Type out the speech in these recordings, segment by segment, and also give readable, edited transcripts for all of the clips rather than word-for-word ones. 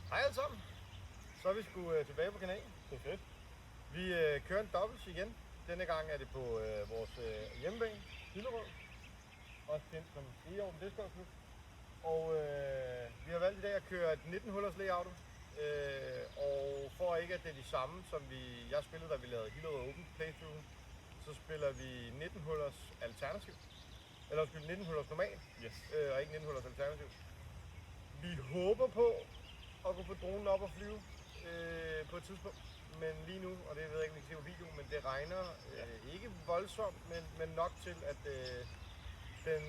Hej alle sammen. Så er vi sgu tilbage på kanalen. Det er fedt. Vi kører en doubles igen. Denne gang er det på vores hjemmebane, Hillerød. Også kendt som Egholm Discgolfklub. Og vi har valgt i dag at køre et 19-hullers layout. Og for ikke at det er de samme, som jeg spillede, da vi lavede Hillerød Open playthrough, så spiller vi 19-hullers alternativ. Eller 19-hullers normal, Yes. og ikke 19-hullers alternativ. Vi håber på at kunne få dronen op og flyve på et tidspunkt. Men lige nu, og det ved jeg ikke, om I kan se på video, men det regner ikke voldsomt, men nok til, at den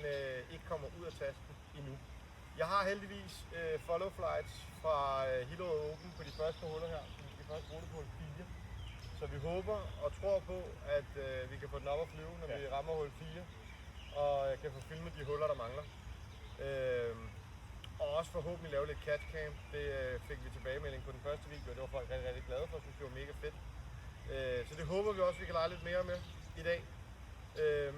ikke kommer ud af tasken endnu. Jeg har heldigvis follow flights fra Hillerød Open på de første huller her, de første rulle på hul 4. Så vi håber og tror på, at vi kan få den op og flyve, når vi rammer hul 4, og kan få filmet de huller, der mangler. Og også forhåbentlig lave lidt catchcam. Det fik vi tilbagemelding på den første video, og det var folk rigtig, rigtig glade for. Jeg synes, det var mega fedt. Så det håber vi også, vi kan lege lidt mere med i dag.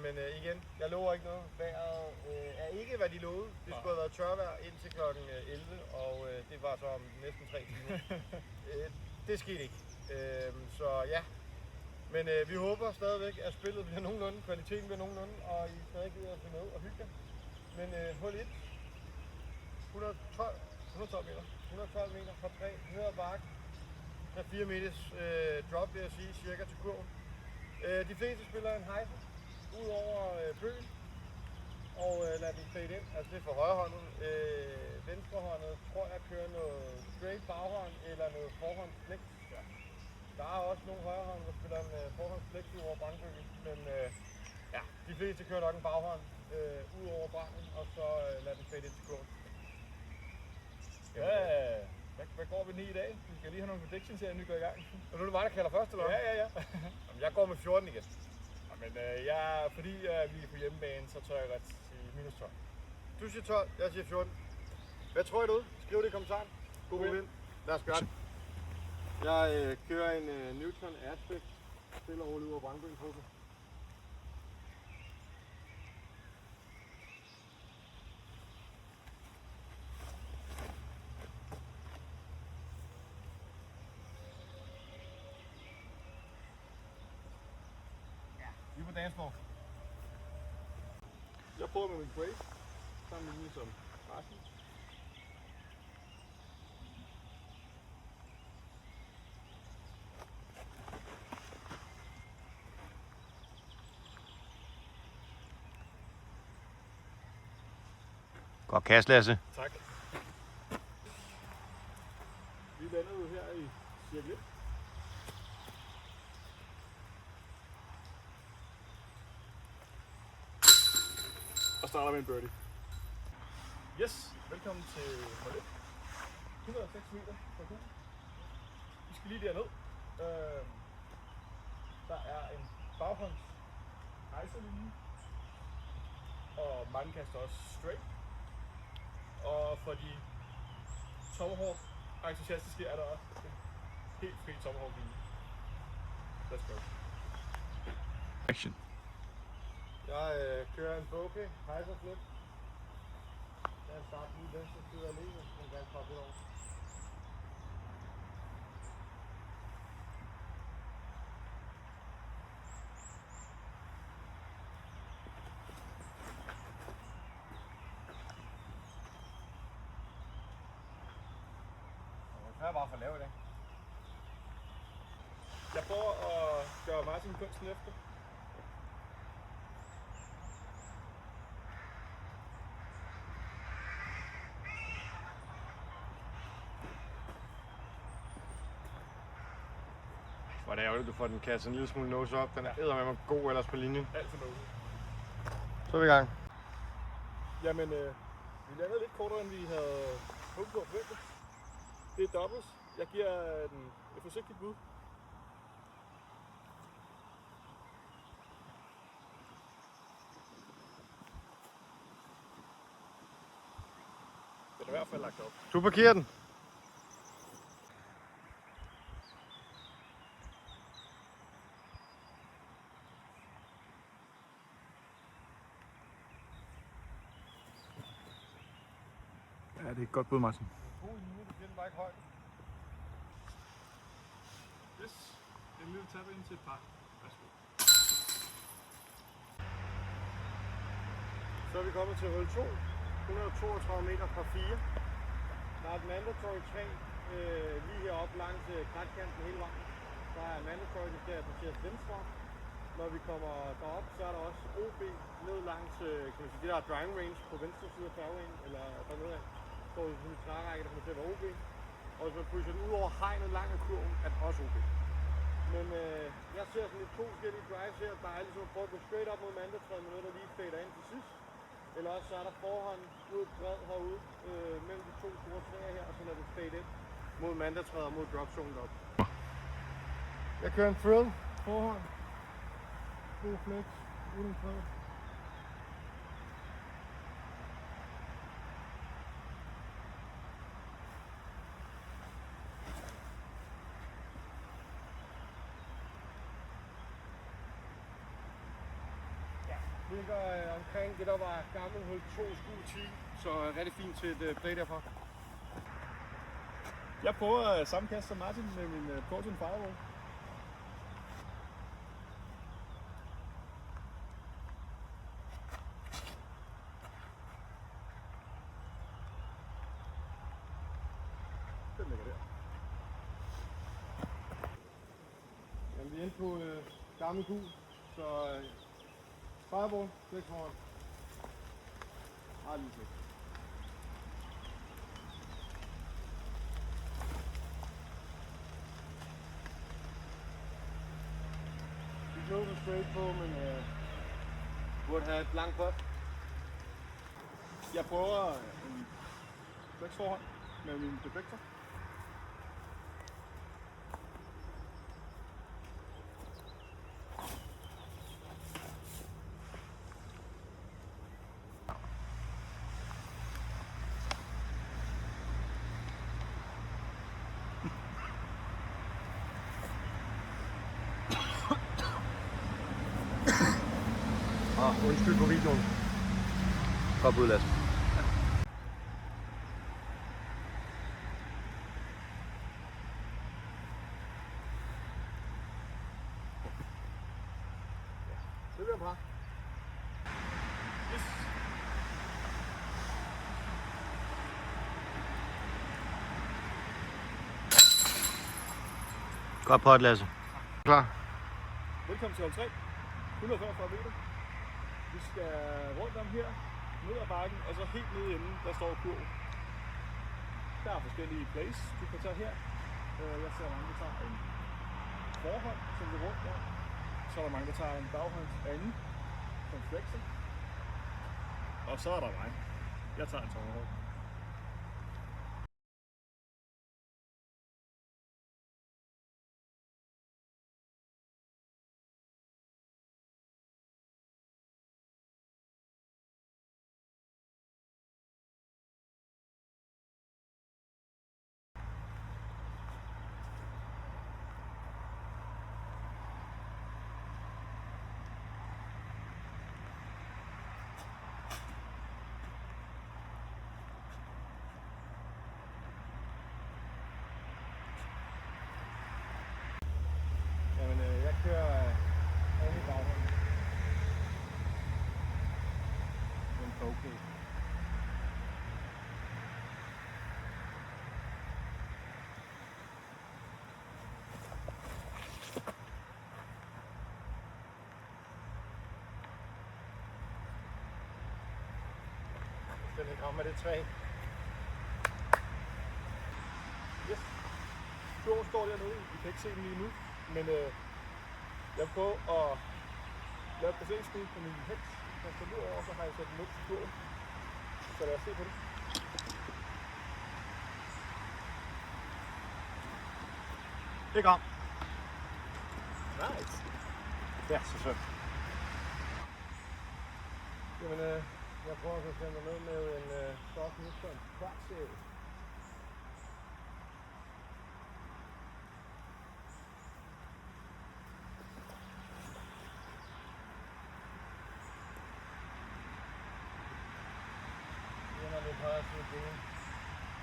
Men igen, jeg lover ikke noget. Vejret er ikke, hvad de lovede. Det skulle have været tørvejr indtil kl. 11, og det var så om næsten 3 timer. Det skete ikke. Så ja. Men vi håber stadigvæk, at spillet bliver nogenlunde, kvaliteten bliver nogenlunde, og I stadig gider at blive med og hygge jer. Men hul 1. 112 meter fra 3, ned ad bakke, 3-4 meters drop, vil jeg sige, cirka til kurven. De fleste spiller en hejse ud over bøgen, og lader den fade ind, altså det er for højrehåndet. Venstrehåndet tror jeg kører noget straight baghånd eller noget forhåndsflex. Ja. Der er også nogle højrehånd, der spiller en forhåndsflex ud over brandbøgen, men ja, de fleste kører nok en baghånd ud over branden, og så lader den fade ind til kurven. Hvad går vi i dag? Vi skal lige have nogle predictions her, inden vi går i gang. Og nu er det mig, der kalder først, eller hvad? Ja. Jamen, jeg går med 14 igen. Men fordi vi er på hjemmebane, så tør jeg godt sige minus 12. Du siger 12, jeg siger 14. Hvad tror I derude? Skriv det i kommentaren. God vind. Lad os gøre det. Jeg kører en Newton Aspect. Stille og roligt ud af brandbøen på sig. Vi er på dancefloor. Jeg prøver med min brace, samme linje som resten. Godt kast, Lasse. Tak. Vi lander jo her i cirkel 1. Og starter med en birdie. Yes, velkommen til hul 1. 106 meter fra kurven. Vi skal lige derned. Der er en baghånds ejserlinje. Og mange kaster også straight. Og for de tomahawk entusiastiske er der også en helt fri tomahawk linje. Let's go. Action. Jeg kører en bokeh, hejser flip. Jeg starter lige venstre side af livet, så kan jeg trappe lidt over. Det er bare for lav i dag. Jeg prøver at gøre Martin kunsten efter. Hvor er det ærgerligt, du får den kastet en lille smule nose op. Den er eddermame god ellers på linjen. Alt for noget. Så er vi i gang. Jamen, vi landede lidt kortere, end vi havde håbet på at forvente. Det er doubles. Jeg giver den et forsigtigt bud. Den er i hvert fald lagt op. Du parkerer den. Ja, det er et godt bud, Martin. God linje, du bliver den bare ikke højt. Yes, en lille tab ind til et par. Værsgo. Så er vi kommet til hul 2, 132 meter fra 4. Der er et mandatory træ lige heroppe langs kratkanten hele vejen. Der er mandatory, der skal passeres venstre. Når vi kommer derop, så er der også OB ned langs kan man sige, det der driving range på venstre side af fairwayen, eller dernede af. Så er sådan en trærække, der kommer til at være OB. Og hvis man pusher den ud over hegnet lang af kurven, er den også OB. Men jeg ser sådan lidt to forskellige drives her. Der er ligesom at prøve at gå straight op mod mandatory med noget, der lige fader ind til sidst. Eller også så er der forhånd ud bred herude mellem de to store træer her, og så lader det fade ind mod mandatory og mod dropzone op. Jeg kører en thrill forhånd. God flex, uden fred. Ligger omkring det der var gammel hul 2 skue 10, så rigtig fint til et play derfra. Jeg prøver samme kast som Martin med min Proton Firewall. Den ligger der. Jamen, vi er inde på gammel gul, så Firewall, flex forhånd. Lige flex. Vi går straight på, men burde have et langt putt. Jeg prøver en flex forhånd med min deflector. Undskyld på videoen. Godt bud, Lasse. Det bliver bra. Yes. Godt pot, Lasse. Klar. Velkommen til hul 3. 145 meter. Vi skal rundt om her, ned ad bakken, og så helt nede inde, der står kurven. Der er forskellige plays, du kan tage her. Jeg ser mange, der tager en forhånd, som går rundt der. Så er der mange, der tager en baghånds anden, som flexer. Og så er der mig. Jeg tager en tommerhånd. Jamen, jeg kører oven i baghånden. En okay. Den er ramme det træ. Yes. Kurven står dernede. Vi kan ikke se den lige nu. Men jeg prøver at lave et placeringsskud på min heks. Jeg skal ud over, så har jeg sat den ned til kurven. Så lad os se på det. Det kom. Nice. Ja, så sødt. Jamen, jeg prøver at sende dig ned med en soft motion. Quaxi. Det plejer til at bruge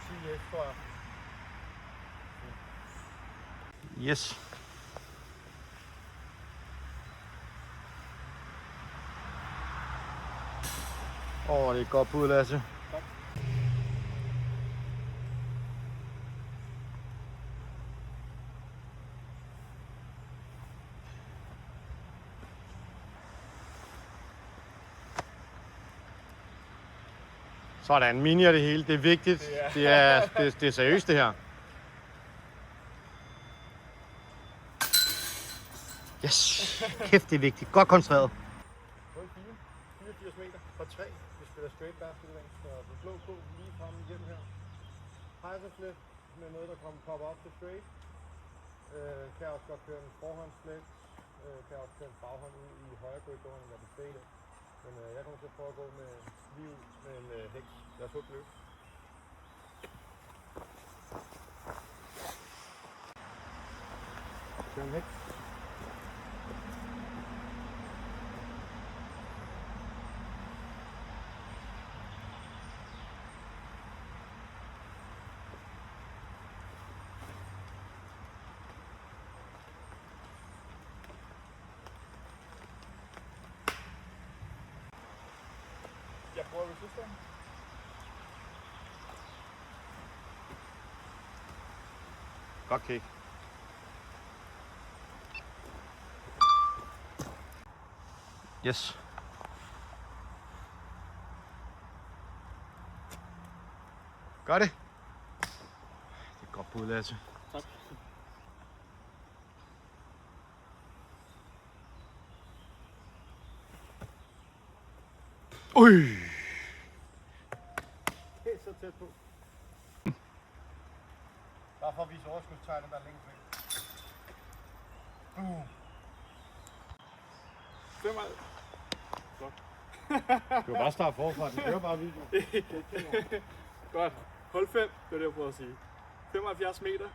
10 tror jeg. Yes. Det er et godt bud, Lasse. Tak. Sådan, mini er det hele. Det er vigtigt. Det er seriøst, det her. Yes! Kæft, det er vigtigt. Godt koncentreret. Hul 4. 84 meter fra 3. Vi spiller straight basket i dag, så den blå på lige frem igennem her. Hejserslet med noget, der kommer popper op til straight. Kan også godt køre en forhåndsslet. Kan også køre en baghånd ud i højre korridoren, end hvad den straight er. Men jeg kommer til at prøve at gå med lige ud med en heks. Lad os håbe løs. Kør en heks. Jeg prøver ved sidste gang. Godt kick. Yes. Gør det. Det er et godt bud, Lasse. Tak. Helt så tæt på. Bare for at vise overskudstegnet, der er længst væk. 55. Du kan bare starte forfra, den kører bare video. Godt. Hold 5, det er det, jeg prøver at sige. 75 meter.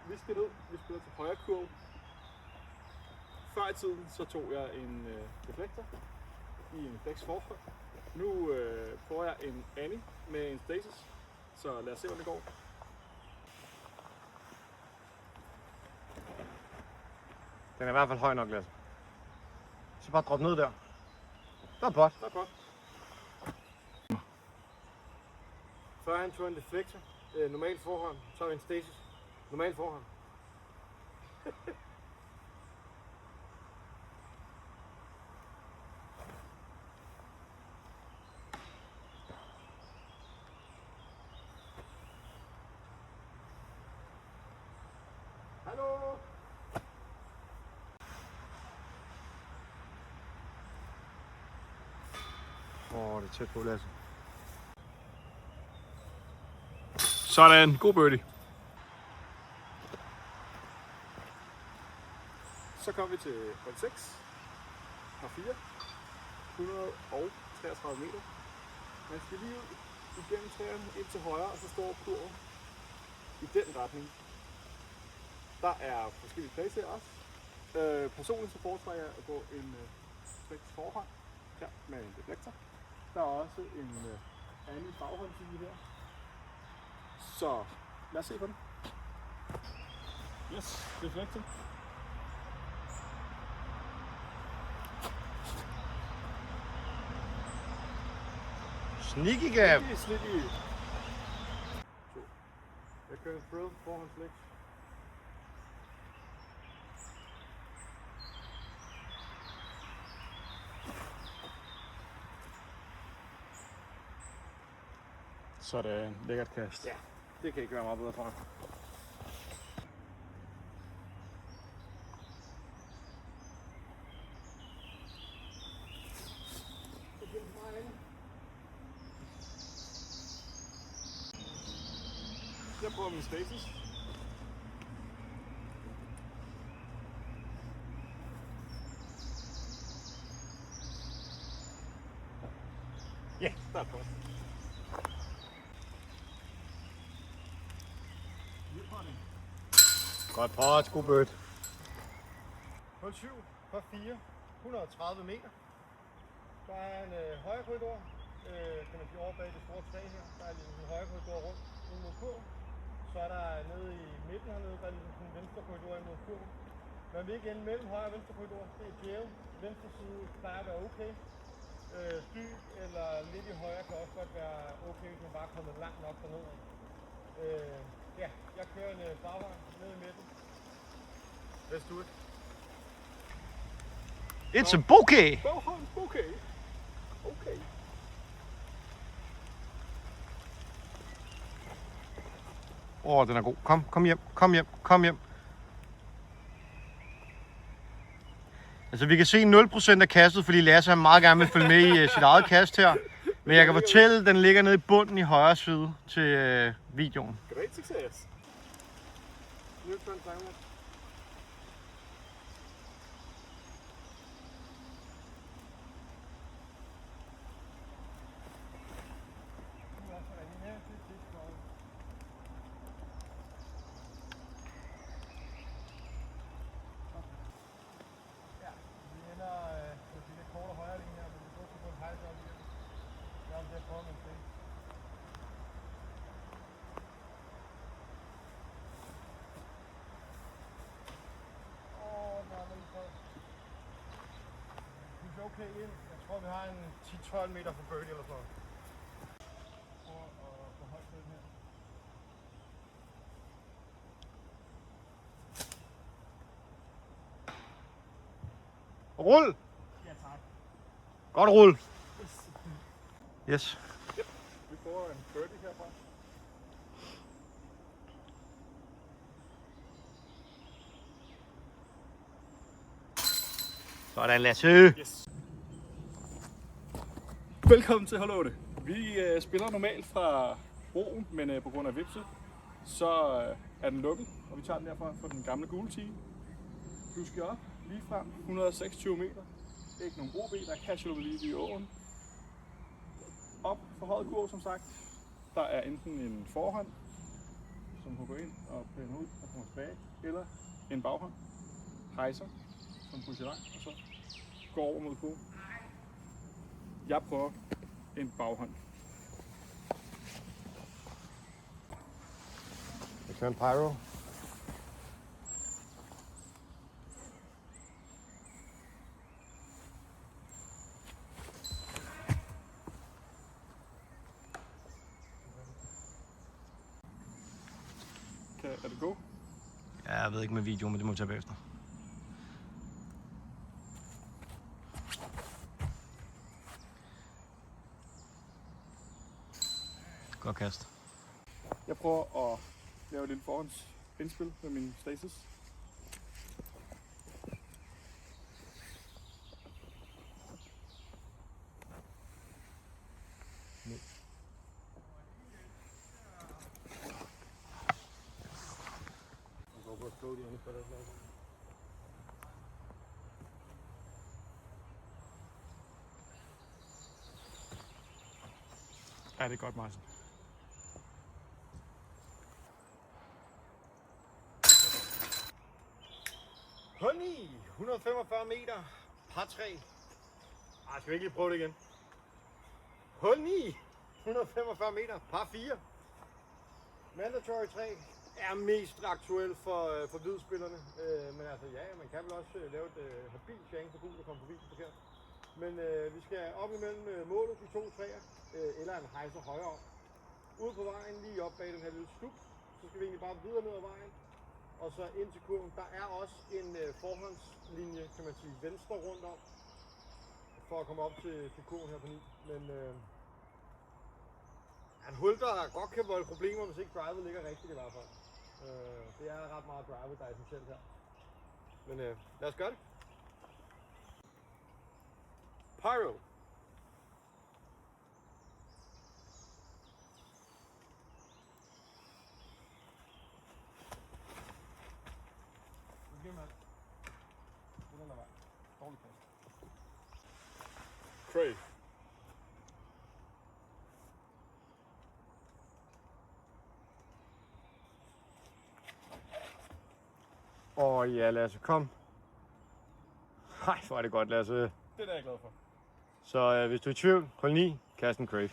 Vi skal ned. Vi spiller til højre kurv. Før i tiden, så tog jeg en deflektor i en flex forfra. Nu prøver jeg en Annie med en stasis. Så lad os se, hvordan det går. Den er i hvert fald høj nok, Lasse. Så bare drop ned der. Der er pot. Der er godt. Før han tog en deflektor, normal forhånd, så er en stasis. Normal forhånd. Hallo! Det er tæt på, Lasse. Sådan. God birdie. Så kommer vi til hul 6. Par 4. 133 meter. Man skal lige ud igennem træerne ind til højre, og så står kurven i den retning. Der er forskellige pladser også. Personligt så foretrækker jeg at gå en flex forhånd her med en deflektor. Der er også en anden baghåndsside her. Så lad os se på den. Yes, deflektor. Sneaky gap. Sneaky. Jeg kører en thrill forhånd flex. Sådan, lækkert kast. Ja, det kan ikke være meget bedre for mig. Jeg prøver min stasis. Ja, der er et godt. Godt pot, god bird. Hul 7 par 4. 130 meter. Der er en højre korridor. Kan man sige over bag det store træ her. Der er ligesom en højre korridor rundt ind mod kurven. Så er der nede i midten hernede, der er ligesom en venstre korridor ind mod kurven. Man vil ikke ende mellem højre og venstre korridor. Det er djævel. Venstre side plejer at være okay. Dyb eller lidt i højre kan også godt være okay, hvis man bare er kommet langt nok derned. Ja, jeg kører en baghånd ned i midten. Let's do it. It's a bouquet! Baghånd, okay. Okay. Den er god. Kom hjem. Altså, vi kan se 0% af kastet, fordi Lasse meget gerne vil følge med i sit eget kast her. Men jeg kan fortælle, at den ligger nede i bunden i højre side til videoen. Great success. Neutral timer. Okay ind. Jeg tror, vi har en 10-12 meter fra birdie eller sådan noget. Prøv at få højt den her. Rul! Ja, tak. Godt rul! Yes. Yep. Vi får en birdie herfra. Sådan, Lasse. Yes. Velkommen til Hold 8. Vi spiller normalt fra broen, men på grund af vipse, så er den lukket, og vi tager den derfra for den gamle gule tee. Du skal op lige frem, 126 meter. Ikke nogen OB, der er casual lige i åen. Op for højt kurv, som sagt. Der er enten en forhånd, som hugger ind og pænder ud og kommer tilbage, eller en baghånd, hejser, som pusher langt, og så går over mod kurven. Jeg prøver en baghånd. Jeg kører en pyro. Er det go? Ja, jeg ved ikke med video, men det må vi tage bagefter. Godt kast. Jeg prøver at lave et lille forhåndsindspil med min stasis. Ja, det er godt, Martin. Hul 9, 145 meter, par 3. Skal vi ikke lige prøve det igen? Hul 9, 145 meter, par 4. Mandatory 3 er mest aktuel for hvidspillerne. Men altså ja, man kan vel også lave et habil chance for gul og komme forbi forkert. Men vi skal op imellem målet, de 2 træer, eller en hejser højere op. Ude på vejen, lige op bag den her lille stup, så skal vi egentlig bare videre ned ad vejen. Og så ind til kurven. Der er også en forhåndslinje, kan man sige, venstre rundt om, for at komme op til kurven her på 9. Men en hul, der godt kan volde problemer, hvis ikke drivet ligger rigtigt i hvert fald. Det er ret meget drivet, der er essentielt her. Men lad os gøre det. Pyro. Craig. Ja, Lasse, kom. Hej, hvor er det godt, Lasse. Det er jeg glad for. Så hvis du er i tvivl, hold 9, kast en crave.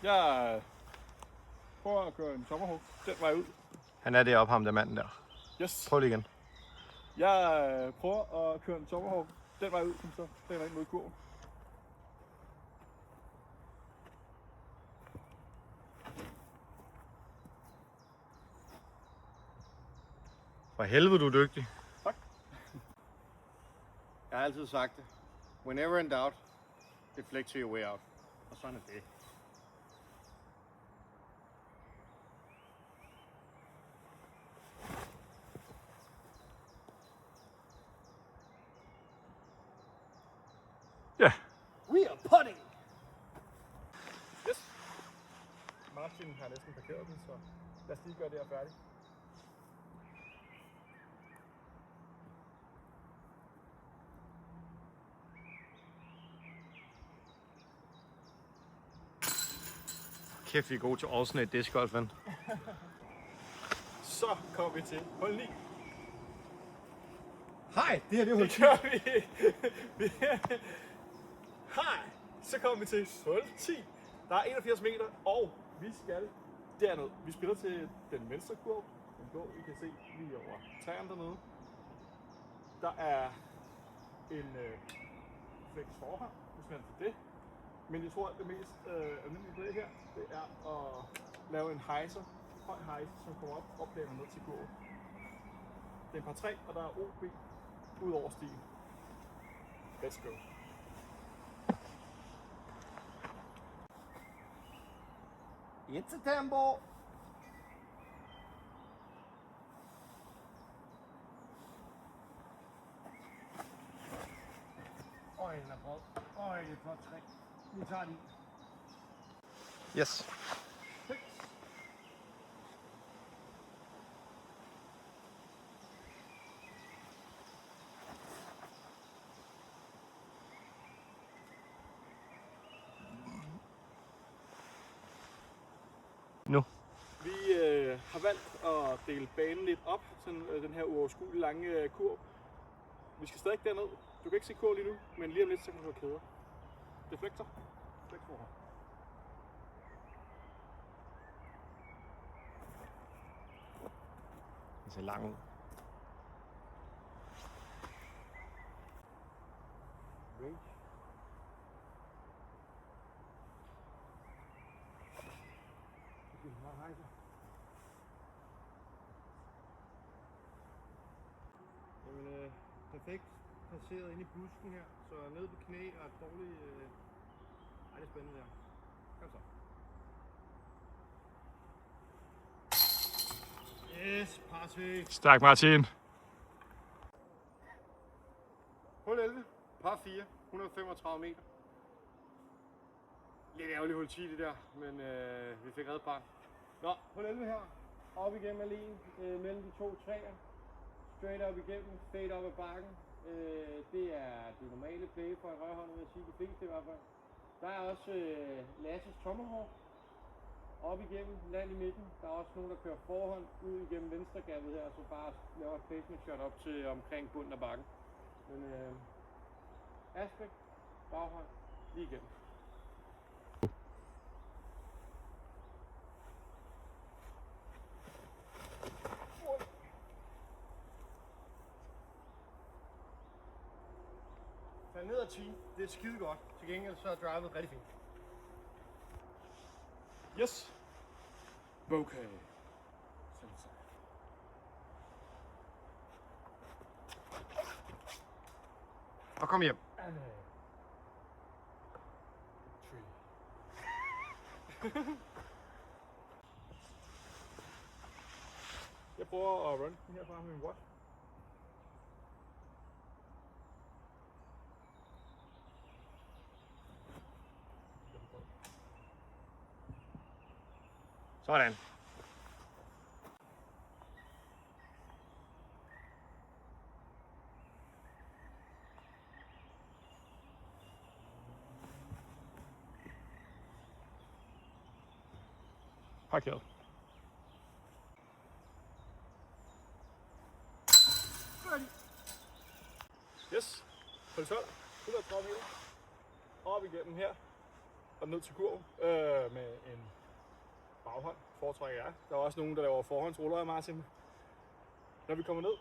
Jeg prøver at køre en tomahawk den vej ud. Han er deroppe, ham der manden der. Yes. Prøv lige igen. Jeg prøver at køre en tomahawk den vej ud, så den ind mod kurven. For helvede, du er dygtig. Tak. Jeg har altid sagt det. Whenever in doubt, deflect to your way out. Og sådan er det. Ja. We are putting! Yes. Martin har næsten parkeret den, så lad os lige gøre det her færdigt. Kæft, vi er gode til alternate disc golf, ven. Så kommer vi til hul 9. Hej, det her det er hul 10. Gør vi. Hej. Så kommer vi til hul 10. Der er 81 meter, og vi skal derned. Vi spiller til den venstre kurv. Den blå, I kan se lige over træerne dernede. Der er en flex forhånd, hvis man til det. Men jeg tror, at det mest almindelige på det her, det er at lave en hejser, høj hejser, som kommer op og planer ned til kurven. Det er en par 3, og der er OB ud over stien. Let's go. It's a tempo! Øj, den er bred. Øj, det er flot træ. Vi tager den. Yes. Nu. Vi har valgt at dele banen lidt op, sådan den her uoverskuelige lange kurv. Vi skal stadig derned. Du kan ikke se kurven lige nu, men lige om lidt så kan du have kæder. Deflektor. Deflektforhold. Den ser lang ud. Range. Jamen, perfekt placeret inde i busken her, så ned på knæ og et dårligt... Ej, det er spændende der. Kom så. Yes, par 6. Stærk, Martin. Hul 11, par 4, 135 meter. Lidt ærgerligt hul 10 det der, men vi fik reddet par. Nå, hul 11 her. Op igennem alene, mellem de to træer. Straight up igennem, fade op ad bakken. Det er det normale play for en højrehånd, vil jeg sige, de fleste i hvert fald. Der er også Lasses tomahawk. Op igennem, land i midten. Der er også nogen, der kører forhånd ud igennem venstre gabet her, og så bare laver et placement shot op til omkring bunden af bakken. Men aspekt, baghånd, lige igennem. Fald ned ad 10, det er skide godt. Til gengæld så er drivet rigtig fint. Yes. Okay. Og kom hjem. And jeg prøver at run den herfra med min watch. Sådan. Parkeret. Yes. Hul 12. 130 meter. Op igennem her. Og ned til kurven. Med en baghånd. Foretrækker jeg. Der er også nogen, der laver forhåndsruller af Martin. Når vi kommer ned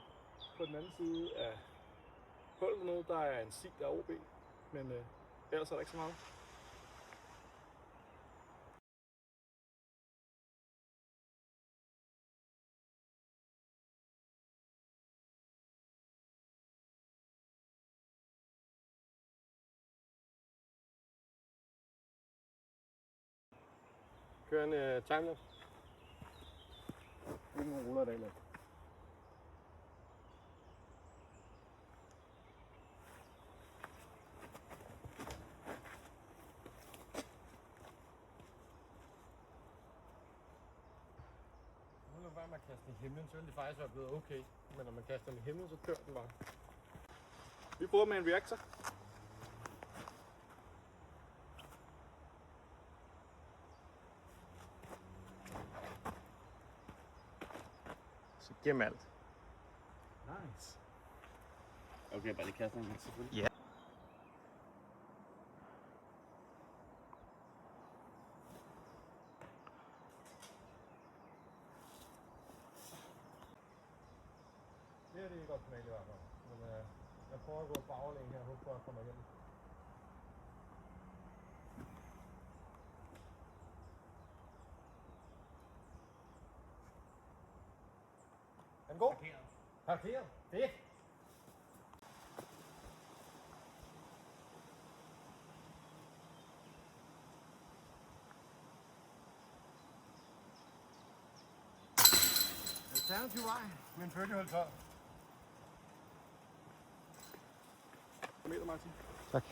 på den anden side af hul dernede, der er en SIG, der er OB, men ellers er der ikke så meget. Kører en timelapse. Hvilken ruller der eller? Nu er det bare med at kaste den i himlen, så vil det faktisk være blevet okay. Men når man kaster den i himlen, så dør den bare. Vi prøver med en reaktor. Så gem alt. Nice. Okay, bare lige kaste den selvfølgelig. Ja. Det her det er ikke optimalt i hvert fald. Men jeg prøver at gå baglæng her og håber på, at jeg kommer hjem. Er den god? Parkeret. Fedt. Alternativ vej med en bølgehul 12. Kom med, Martin. Tak.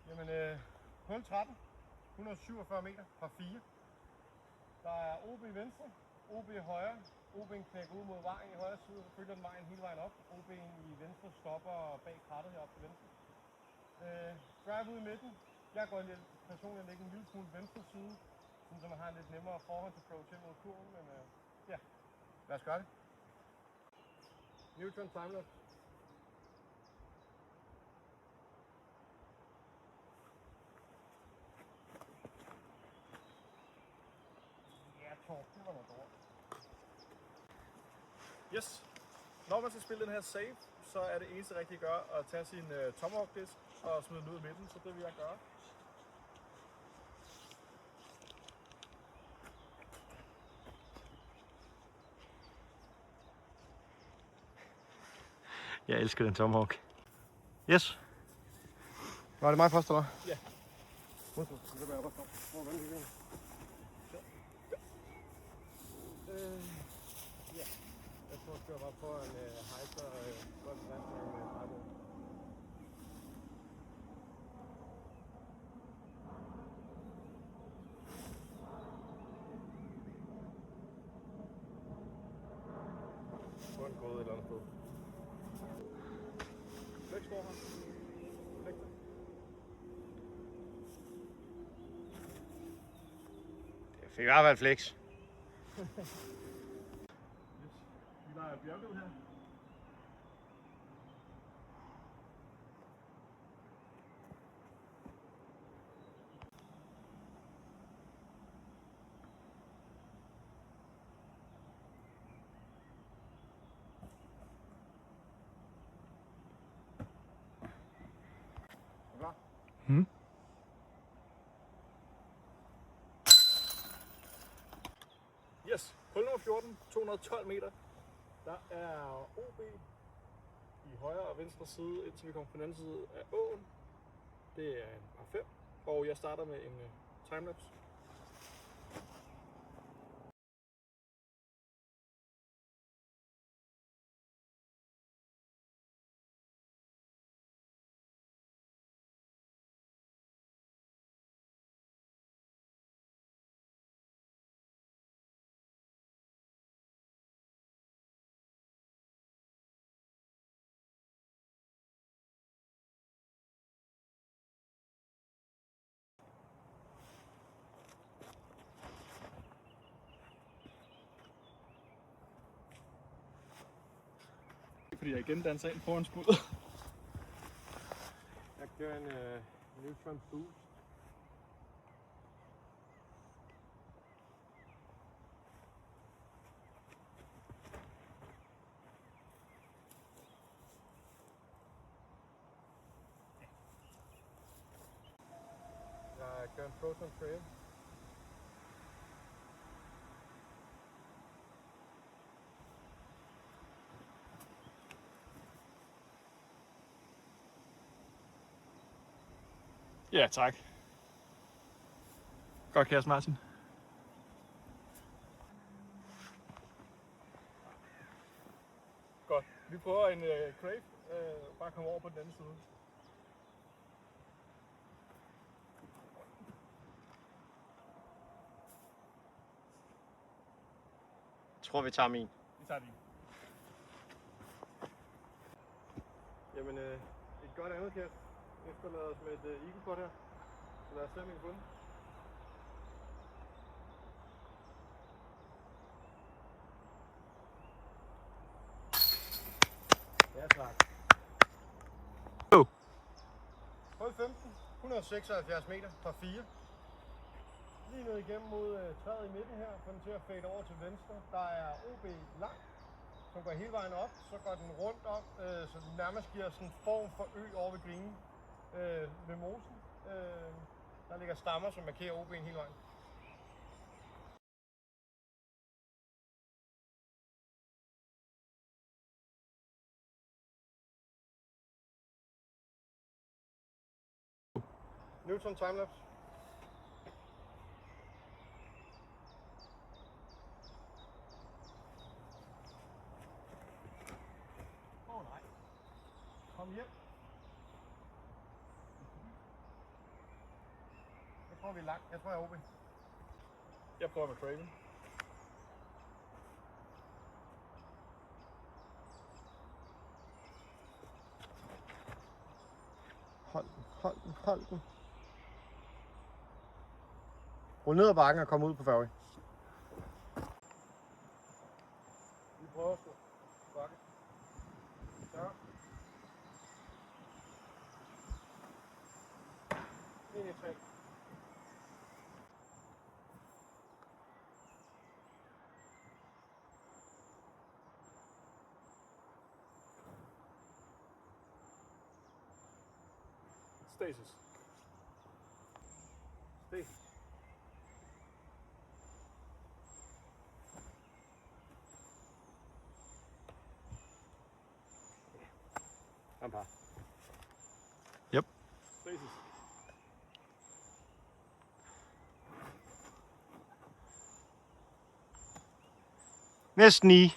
Jamen, hul 13. 147 meter fra 4. Der er OB i venstre, OB i højre. OB'en knækker ud mod vejen i højre side, og følger den vejen hele vejen op. OB'en i venstre stopper bag krattet heroppe til venstre. Drive ud i midten. Jeg går personligt at lægge en lille smule venstre side, så man har en lidt nemmere forhåndsapproach ind mod kurven, men ja, lad os gøre det. Neutron timelapse. Ja, Torp, det var noget dårligt. Yes. Når man skal spille den her save, så er det eneste rigtige at gøre at tage sin tomahawk disk og smide den ud i midten, så det vil jeg gøre. Jeg elsker den tomahawk. Yes. Var det mig først, eller? Ja. Undskyld, så kan jeg bare stoppe. Hvor er vandet? Ja. Jeg tror, jeg bare på en hejser godt vand med en træbord. På en grød et eller andet sted. Flex forhånd. Flex det. Det fik i hvert fald flex. Yes. Vi leger bjergød her. Er du klar? Yes, hul nummer 14, 212 meter. Der er OB i højre og venstre side, indtil vi kommer på den anden side af åen. Det er en par 5, og jeg starter med en timelapse. Fordi jeg igen danser ind foran skuddet. Jeg kører en Neutron Boost. køre en proton trail. Ja, tak. Godt kast, Martin. Godt. Vi prøver en crave. Bare komme over på den anden side. Jeg tror, vi tager min. Vi tager den. Jamen, et godt andet kast. Efterlader os med et eagle pot her. Så lad os se, om vi kan få den. Ja, tak. Hold 15. 176 meter fra 4. Lige ned igennem mod træet i midten her. Få den til at fade over til venstre. Der er OB lang, som går hele vejen op. Så går den rundt om, så den nærmest giver sådan en form for ø over ved grinen ved mosen. Der ligger stammer, som markerer OB'en hele vejen. Newton timelapse. Nej. Kom hjem. Jeg tror, vi er langt. Jeg tror, jeg er OB. Jeg prøver med Craven. Hold den. Rul ned ad bakken og kom ud på fairway. Vi prøver at stå. Bakke. Så. Ind i 3. Stasis. Stasis. Kom par. Yep. Stasis. Næsten i.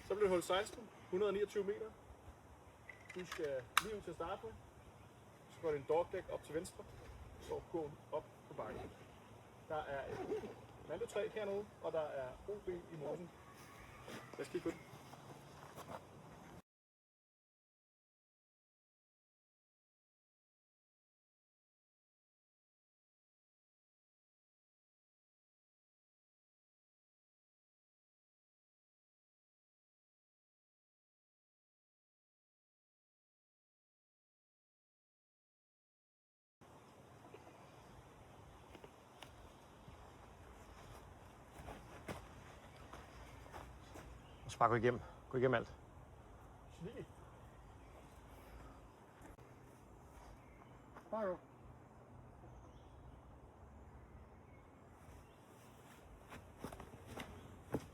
Så bliver det hul 16, 129 meter. Du skal lige ud til at starte med. Så går det en dogleg op til venstre. Så gå op på bakken. Der er et mandetræ hernede, og der er OB i mosen. Lad os kigge på den. Så bare gå igennem. Gå igennem alt. Sneaky. Bare gå.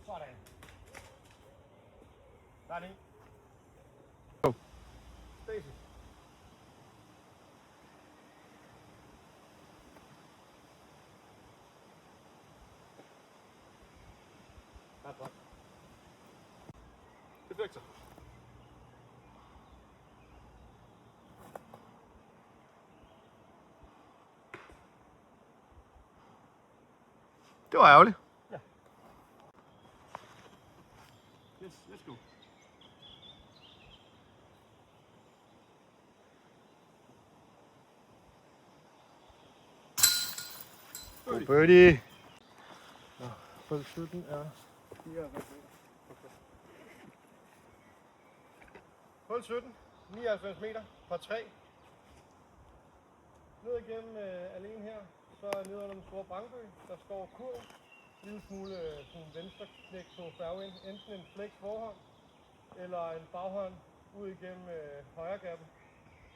Sådan. Der er den. Go. Stasis. Der er godt. Deflektor. Det var ærgerligt. Yes, let's go. God birdie. Hold 17 er 54 meter. Hold 17, 99 meter fra 3. Ned igennem alene her, så nede under den store Brangbø, der står kurv. lille smule sådan venstre knæk på fairwayen. Enten en flex forhånd, eller en baghånd ud igennem højre gappen,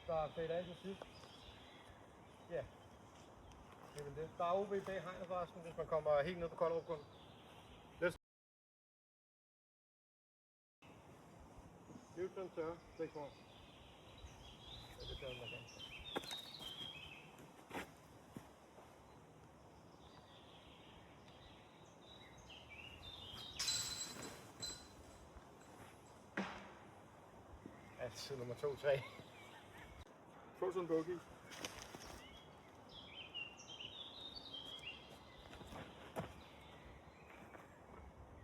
der fader af til sidst. Ja, det er vel det. Der er OB bag hegnet forresten, hvis man kommer helt ned på Kolderupgrunden. Det er jo sådan tørre, flex forhånd. Ja, det tørre, man kan. Altid nummer 2-3. Frozen bogey.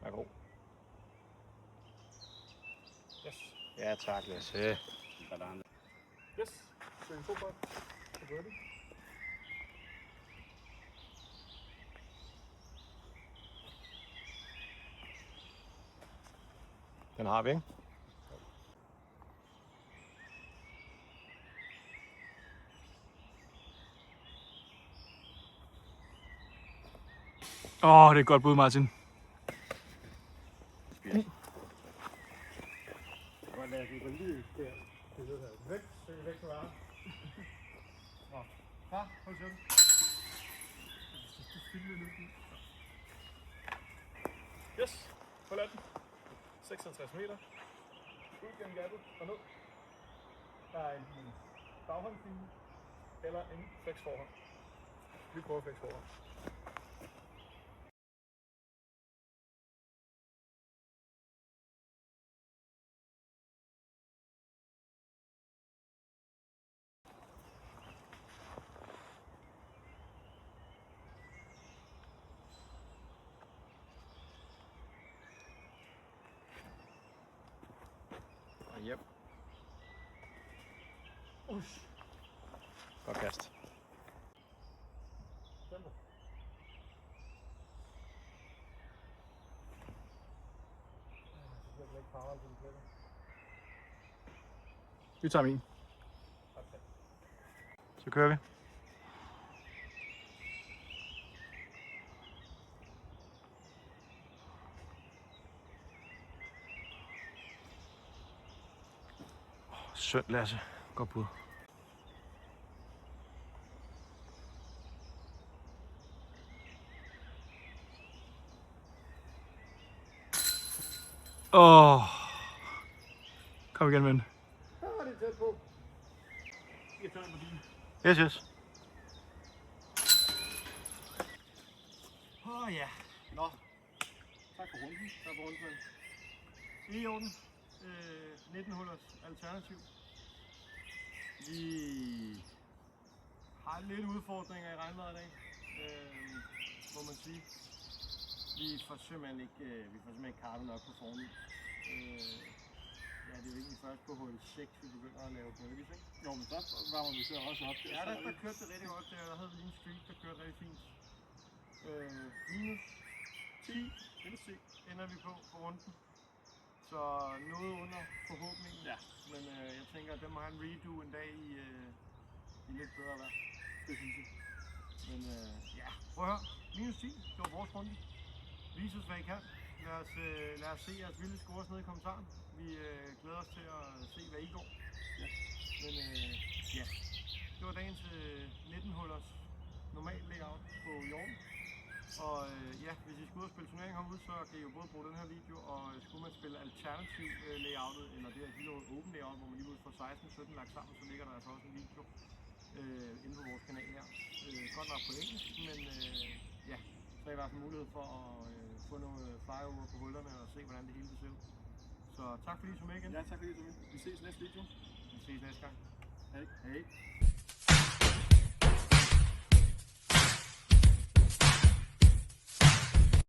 Vær god. Yes. Ja, tak, Lasse. Yes. Så en fodbold. Så birdie. Den har vi, ikke? Det er et godt bud, Martin. Godt lade vi gå lige der. Det lyder væk. Så er vi væk fra varer. Nå. Far, hold søn. Yes. På laden. 56 meter. Ud gennem gappet og ned. Der er en baghåndslinje eller en flex forhånd. Vi prøver flex forhånd. Yep. Godt kast. Tempo. Jeg skal ikke power til den pletter. Vi tager min. Okay. Så kører vi. Sødt, Lasse. Godt bud. Kom igen, ven. Så var det tæt på. Jeg tager den på din. Yes, yes. Ja. Nå. Tak for runden. Der var rundt med. Det er i orden. 19 hullers alternativ. Vi har lidt udfordringer i regnvejret i dag, må man sige. Vi får simpelthen ikke kartet nok på formen. Ja, det er jo egentlig først på hul 6, vi begynder at lave birdies, ikke? Jo, men der varmer vi så også op. Ja, der kørte det rigtig godt. Der havde vi lige en streak, der kørte rigtig fint. Minus 10 ender vi på runden. Så noget under forhåbningen. Ja. Men jeg tænker, at den må have en redo en dag i lidt bedre vejr. Det synes jeg. Men ja, prøv at høre. Minus 10, det var vores runde. Vis os, hvad I kan. Lad os se jeres vilde scores nede i kommentaren. Vi glæder os til at se, hvad I går. Ja. Men ja, det var dagens 19-hullers normal layout på jorden. Og ja, hvis I skal ud og spille turnering herude, så kan I jo både bruge den her video, og skulle man spille alternativ layoutet, eller det her Hilo Open layout, hvor man lige ud fra 16-17 lagt sammen, så ligger der altså også en video inde på vores kanal her. Godt nok på engelsk, men ja, så er I i hvert fald mulighed for at få noget flyover på hullerne og se, hvordan det hele ser ud. Så tak fordi I så med igen. Ja, tak fordi I så med. Vi ses næste video. Vi ses næste gang. Hej. Hej.